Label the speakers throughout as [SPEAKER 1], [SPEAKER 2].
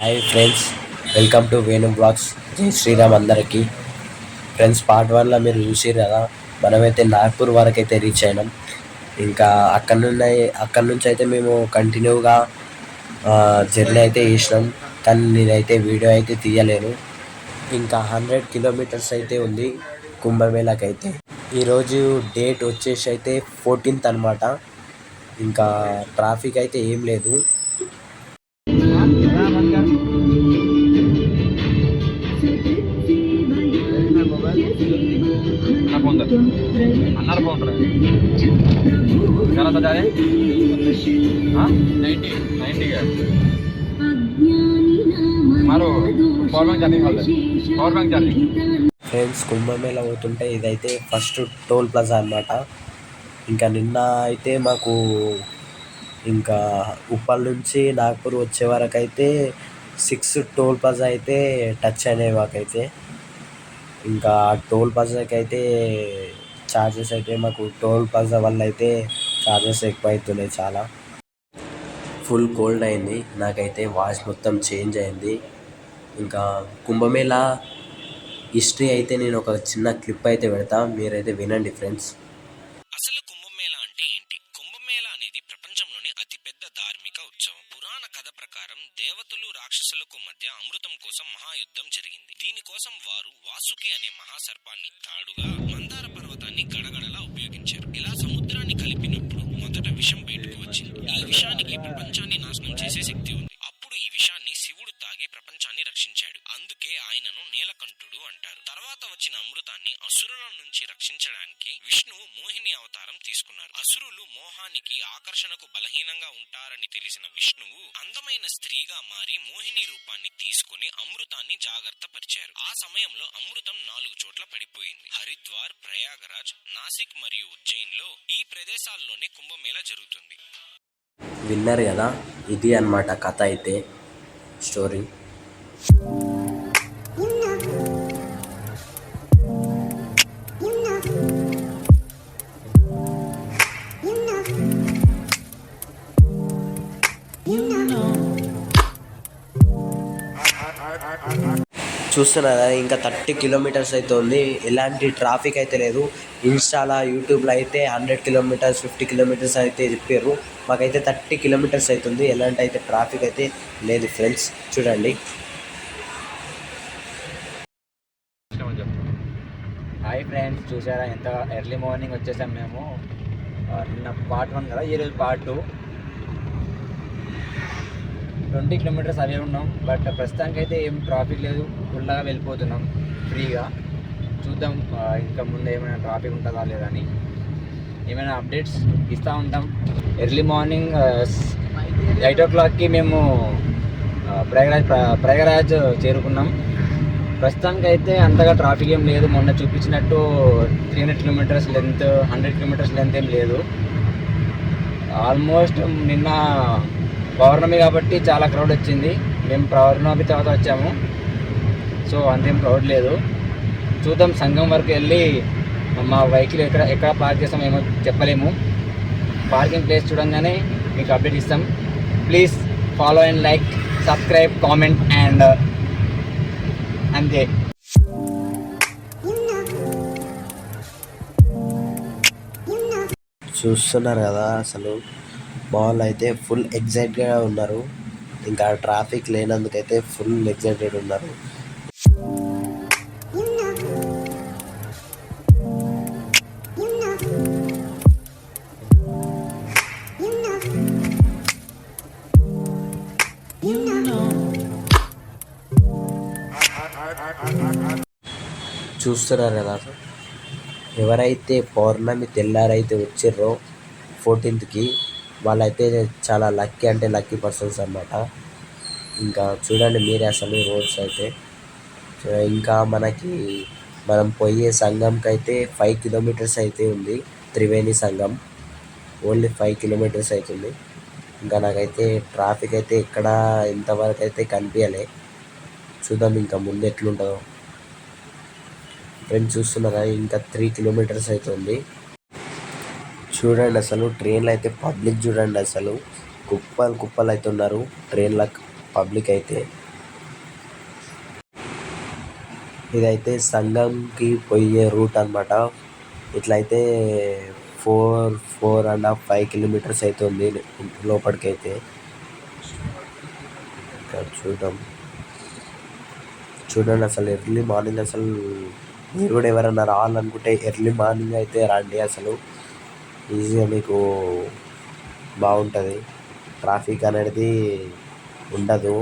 [SPEAKER 1] Hi friends, welcome to Venu blogs. జై శ్రీరామ్ అందరికీ. Friends, part 1లో మీరు చూసారు కదా, మనమైతే నాగ్పూర్ వరకు అయితే రీచ్ అయినాం. ఇంకా అక్కడ నుంచి అయితే మేము కంటిన్యూగా జర్నీ అయితే చేసినాం. కానీ నేనైతే వీడియో అయితే తీయలేను. ఇంకా 100 కిలోమీటర్స్ అయితే ఉంది కుంభమేళాకి అయితే. ఈరోజు డేట్ వచ్చేసి అయితే 14th అనమాట. ఇంకా ట్రాఫిక్ అయితే ఏం లేదు.
[SPEAKER 2] अन्नार फोन क्या बता रहे 90 का मारो power bank charging
[SPEAKER 1] friends, Kumbh Mela పోతుంటే ఇదైతే ఫస్ట్ టోల్ ప్లాజా అన్నమాట. ఇంకా నిన్న అయితే మాకు ఇంకా ఉప్పల్ నుంచి నాగ్పూర్ వచ్చే వరకు అయితే 6 టోల్ ప్లాజా అయితే టచ్ అయినాయి మాకైతే. ఇంకా టోల్ ప్లాజాకి అయితే ఛార్జెస్ అయితే మాకు టోల్ ప్లాజా వల్ల అయితే ఛార్జెస్ ఎక్కువ అవుతున్నాయి చాలా. ఫుల్ కోల్డ్ అయింది నాకైతే, వాయిస్ మొత్తం చేంజ్ అయింది. ఇంకా కుంభమేళా హిస్టరీ అయితే నేను ఒక చిన్న క్లిప్ అయితే పెడతా, మీరైతే వినండి ఫ్రెండ్స్.
[SPEAKER 3] అసలు కుంభమేళా అంటే ఏంటి? కుంభమేళా అనేది ప్రపంచంలోని అతిపెద్ద ధార్మిక ఉత్సవం. పురాణ కథ ప్రకారం దేవతలు రాక్షసులకు మధ్య అమృతం కోసం మహాయుద్ధం జరిగింది. దీనికోసం వారు వాసుకి అనే మహాసర్పాన్ని తాడుగా, మందార పర్వతాన్ని గడగడలా ఉపయోగించారు. ఇలా సముద్రాన్ని కలిపినప్పుడు మొదట విషం బయటకు వచ్చింది. ఈ విషానికి ప్రపంచాన్ని నాశనం చేసే శక్తి ఉంది. అప్పుడు ఈ విషాన్ని శివుడు తాగి ప్రపంచాన్ని రక్షించాడు. అందుకే ఆయనను నీలకంఠుడు అంటారు. తర్వాత వచ్చిన అమృతాన్ని అసురుల నుంచి రక్షించడానికి విష్ణువు మోహిని అవతారం తీసుకున్నారు. అసురులు మోహానికి, ఆకర్షణకు బలహీనంగా ఉంటారని తెలిసిన విష్ణువు అందమైన స్త్రీగా మారి మోహిని రూపాన్ని తీసుకుని అమృతాన్ని జాగ్రత్త పరిచారు. ఆ సమయంలో అమృతం 4 చోట్ల పడిపోయింది. హరిద్వార్, ప్రయాగరాజ్, నాసిక్ మరియు ఉజ్జయిన్ లో ఈ ప్రదేశాల్లోనే కుంభమేళా జరుగుతుంది.
[SPEAKER 1] విన్నారు కదా, ఇది అన్నమాట కథ అయితే, స్టోరీ. చూస్తున్నారా, ఇంకా 30 కిలోమీటర్స్ అయితే ఉంది. ఎలాంటి ట్రాఫిక్ అయితే లేదు. ఇన్స్టాలో, యూట్యూబ్లో అయితే 100 కిలోమీటర్స్, 50 కిలోమీటర్స్ అయితే చెప్పారు. మాకైతే 30 కిలోమీటర్స్ అవుతుంది. ఎలాంటి అయితే ట్రాఫిక్ అయితే లేదు ఫ్రెండ్స్, చూడండి.
[SPEAKER 2] హాయ్ ఫ్రెండ్స్, చూసారా ఎంత ఎర్లీ మార్నింగ్ వచ్చేసాం మేము. నిన్న పార్ట్ 1 కదా, ఈరోజు పార్ట్ 2. 20 కిలోమీటర్స్ అవే ఉన్నాం. బట్ ప్రస్తుతానికి అయితే ఏం ట్రాఫిక్ లేదు, ఫుల్గా వెళ్ళిపోతున్నాం ఫ్రీగా. చూద్దాం ఇంకా ముందు ఏమైనా ట్రాఫిక్ ఉంటుందా లేదా అని, ఏమైనా అప్డేట్స్ ఇస్తూ ఉంటాం. ఎర్లీ మార్నింగ్ 8 o'clockకి మేము ప్రయాగరాజ్ చేరుకున్నాం. ప్రస్తుతానికి అయితే అంతగా ట్రాఫిక్ ఏం లేదు. మొన్న చూపించినట్టు 300 కిలోమీటర్స్ లెంత్, 100 కిలోమీటర్స్ లెంత్ ఏం లేదు. ఆల్మోస్ట్ నిన్న పౌర్ణమి కాబట్టి చాలా క్రౌడ్ వచ్చింది. మేము పౌర్ణమి తర్వాత వచ్చాము, సో అంతేం క్రౌడ్ లేదు. చూద్దాం, సంఘం వరకు వెళ్ళి మా వెహికల్ ఎక్కడ పార్క్ చేస్తామో ఏమో చెప్పలేము. పార్కింగ్ ప్లేస్ చూడంగానే మీకు అప్డేట్ ఇస్తాం. Please follow and like, subscribe, comment and అంతే.
[SPEAKER 1] చూస్తున్నారు కదా, అసలు మాల్ అయితే ఫుల్ ఎగ్జైట్గా ఉన్నారు. ఇంకా ట్రాఫిక్ లేనందుకైతే ఫుల్ ఎగ్జైటెడ్ ఉన్నారు. చూస్తున్నారు కదా, ఎవరైతే పౌర్ణమి తెల్లారైతే వచ్చిర్రో 14th వాళ్ళైతే చాలా లక్కీ, అంటే లక్కీ పర్సన్స్ అన్నమాట. ఇంకా చూడండి మీరే అసలు రోడ్స్ అయితే. ఇంకా మనం పోయే సంఘంకి అయితే 5 కిలోమీటర్స్ అయితే ఉంది. త్రివేణి సంఘం ఓన్లీ 5 కిలోమీటర్స్ అవుతుంది. ఇంకా నాకైతే ట్రాఫిక్ అయితే ఎక్కడ ఇంతవరకు అయితే కనిపించలే. చూద్దాం ఇంకా ముందు ఎట్లుంటుందో. ఫ్రెండ్స్ చూస్తున్నారా, ఇంకా 3 కిలోమీటర్స్ అవుతుంది. చూడండి అసలు ట్రైన్లో అయితే పబ్లిక్ చూడండి, అసలు కుప్పలు అయితే ఉన్నారు ట్రైన్లో పబ్లిక్ అయితే. ఇదైతే సంగంకి పోయే రూట్ అనమాట. ఇట్లయితే 4.5 కిలోమీటర్స్ అయితే ఉంది లోపలికైతే. ఇక్కడ చూడండి అసలు ఎర్లీ మార్నింగ్, అసలు మీరు కూడా ఎవరైనా రావాలనుకుంటే ఎర్లీ మార్నింగ్ అయితే రండి. అసలు ఈజీగా మీకు బాగుంటుంది, ట్రాఫిక్ అనేది ఉండదు.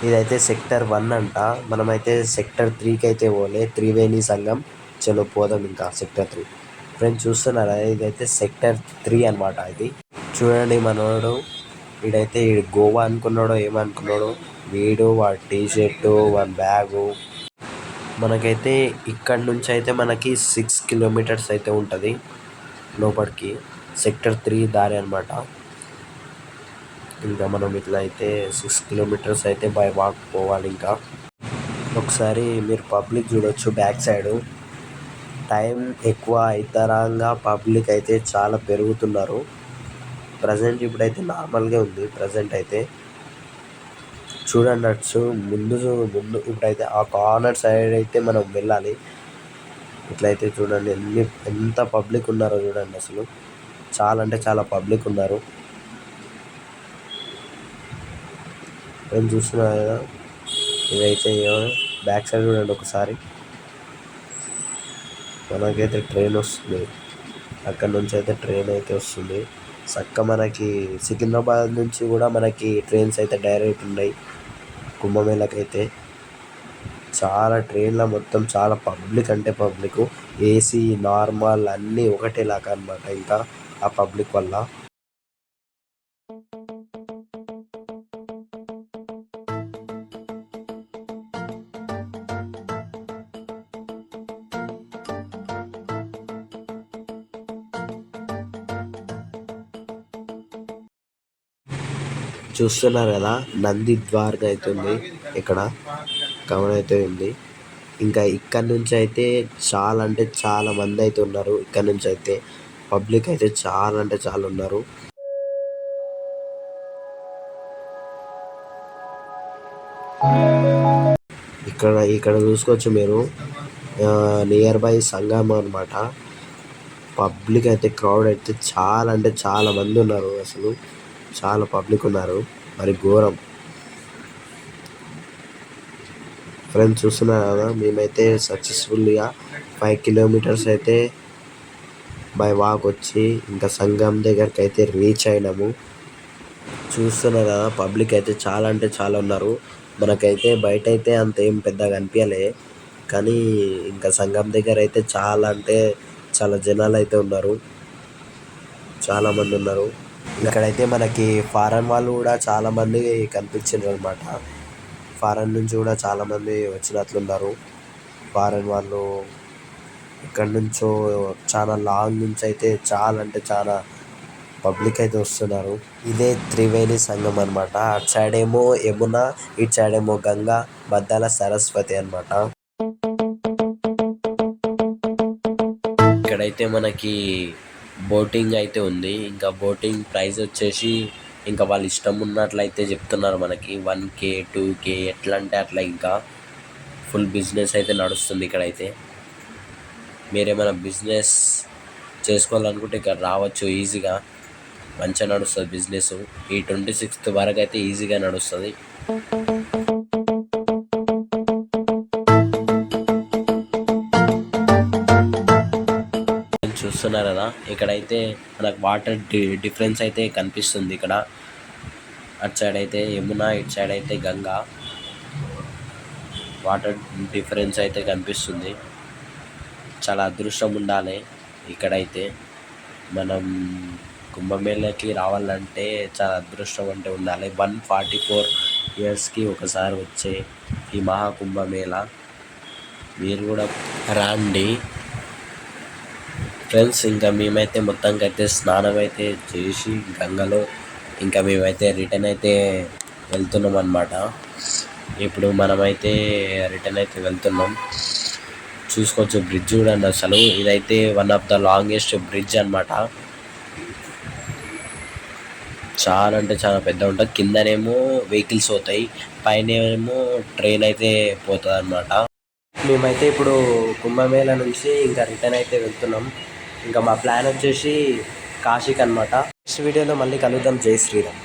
[SPEAKER 1] ఇదైతే సెక్టర్ 1 అంట. మనమైతే సెక్టర్ 3కి అయితే పోలే, త్రివేణి సంగం. చలో పోదాం ఇంకా సెక్టర్ 3. ఫ్రెండ్స్ చూస్తున్నారా, ఇదైతే సెక్టర్ 3 అనమాట. ఇది చూడండి మనోడు వీడైతే గోవా అనుకున్నాడో ఏమనుకున్నాడో, వీడు వాడి టీషర్టు, వాడి బ్యాగు. మనకైతే ఇక్కడ నుంచి అయితే మనకి 6 కిలోమీటర్స్ అయితే ఉంటుంది లోపలికి, సెక్టర్ 3 దారి అనమాట. ఇంకా మనం ఇట్లా అయితే 6 కిలోమీటర్స్ అయితే బై వాక్ పోవాలి. ఇంకా ఒకసారి మీరు పబ్లిక్ చూడొచ్చు బ్యాక్ సైడు. టైం ఎక్కువ అవుతారంగా పబ్లిక్ అయితే చాలా పెరుగుతున్నారు. ప్రజెంట్ ఇప్పుడైతే నార్మల్గా ఉంది. ప్రజెంట్ అయితే చూడండి ముందు ఇప్పుడైతే ఆ కార్నర్ సైడ్ అయితే మనం వెళ్ళాలి. ఇట్లయితే చూడండి ఎంత పబ్లిక్ ఉన్నారో చూడండి. అసలు చాలా అంటే చాలా పబ్లిక్ ఉన్నారు. నేను చూస్తున్నా కదా, ఇదైతే బ్యాక్ సైడ్ చూడండి ఒకసారి. మనకైతే ట్రైన్ వస్తుంది, అక్కడ నుంచి అయితే ట్రైన్ అయితే వస్తుంది చక్క. మనకి సికింద్రాబాద్ నుంచి కూడా మనకి ట్రైన్స్ అయితే డైరెక్ట్ ఉన్నాయి కుంభమేళకైతే. చాలా ట్రైన్లో మొత్తం చాలా పబ్లిక్ అంటే పబ్లిక్, ఏసీ నార్మల్ అన్నీ ఒకటేలాగా అనమాట. ఇంకా ఆ పబ్లిక్ వల్ల చూస్తున్నారు కదా, నంది ద్వారక అయితే ఉంది ఇక్కడ, కవర్ అయితే ఉంది. ఇంకా ఇక్కడ నుంచి అయితే చాలా అంటే చాలా మంది అయితే ఉన్నారు. ఇక్కడ నుంచి అయితే పబ్లిక్ అయితే చాలా అంటే చాలా ఉన్నారు. ఇక్కడ చూసుకోవచ్చు మీరు, నియర్ బై సంగమం అనమాట. పబ్లిక్ అయితే క్రౌడ్ అయితే చాలా అంటే చాలా మంది ఉన్నారు. అసలు చాలా పబ్లిక్ ఉన్నారు, మరి ఘోరం. ఫ్రెండ్స్ చూస్తున్నారు కదా, మేమైతే సక్సెస్ఫుల్గా 5 కిలోమీటర్స్ అయితే బై వాక్ వచ్చి ఇంకా సంగం దగ్గరికి అయితే రీచ్ అయినాము. చూస్తున్నారు కదా, పబ్లిక్ అయితే చాలా అంటే చాలా ఉన్నారు. మనకైతే బయట అయితే అంత ఏం పెద్దగా అనిపించలే, కానీ ఇంకా సంగం దగ్గర అయితే చాలా అంటే చాలా జనాలు అయితే ఉన్నారు, చాలామంది ఉన్నారు. ఇక్కడైతే మనకి ఫారెన్ వాళ్ళు కూడా చాలామంది కనిపించారు అనమాట. ఫారెన్ నుంచి కూడా చాలామంది వచ్చినట్లున్నారు. ఫారెన్ వాళ్ళు ఇక్కడ నుంచో చాలా లాంగ్ నుంచి అయితే చాలా అంటే చాలా పబ్లిక్ అయితే వస్తున్నారు. ఇదే త్రివేణి సంగం అనమాట. అటు సైడ్ ఏమో యమున, ఇటు సైడ్ ఏమో గంగా, మధ్యలో సరస్వతి అనమాట. ఇక్కడైతే మనకి బోటింగ్ అయితే ఉంది. ఇంకా బోటింగ్ ప్రైస్ వచ్చేసి ఇంకా వాళ్ళు ఇష్టం ఉన్నట్లయితే చెప్తున్నారు మనకి 1K 2K ఎట్లా అంటే అట్లా. ఇంకా ఫుల్ బిజినెస్ అయితే నడుస్తుంది ఇక్కడైతే. మీరేమైనా బిజినెస్ చేసుకోవాలనుకుంటే ఇక్కడ రావచ్చు ఈజీగా, మంచిగా నడుస్తుంది బిజినెస్. ఈ 26th వరకు అయితే ఈజీగా నడుస్తుంది. చూస్తున్నారు కదా, ఇక్కడైతే మనకు వాటర్ డిఫరెన్స్ అయితే కనిపిస్తుంది. ఇక్కడ అటు సైడ్ అయితే యమున, ఇటు సైడ్ అయితే గంగా. వాటర్ డిఫరెన్స్ అయితే కనిపిస్తుంది. చాలా అదృష్టం ఉండాలి ఇక్కడైతే. మనం కుంభమేళకి రావాలంటే చాలా అదృష్టం అంటే ఉండాలి. 144 ఇయర్స్కి ఒకసారి వచ్చే ఈ మహాకుంభమేళ, మీరు కూడా రండి ఫ్రెండ్స్. ఇంకా మేమైతే మొత్తానికి అయితే స్నానం అయితే చేసి గంగలో ఇంకా మేమైతే రిటర్న్ అయితే వెళ్తున్నాం అన్నమాట. ఇప్పుడు మనమైతే రిటర్న్ అయితే వెళ్తున్నాం. చూసుకోవచ్చు బ్రిడ్జ్ చూడండి. అసలు ఇదైతే one of the longest bridge అన్నమాట. చాలా అంటే చాలా పెద్ద ఉంటుంది. కిందనేమో వెహికల్స్ పోతాయి, పైన ఏమో ట్రైన్ అయితే పోతుంది అన్నమాట. మేమైతే ఇప్పుడు కుంభమేళా నుంచి ఇంకా రిటర్న్ అయితే వెళ్తున్నాం. ఇంకా మా ప్లాన్ వచ్చేసి కాశీకి అనమాట. నెక్స్ట్ వీడియోలో మళ్ళీ కలుద్దాం. జై శ్రీరామ్.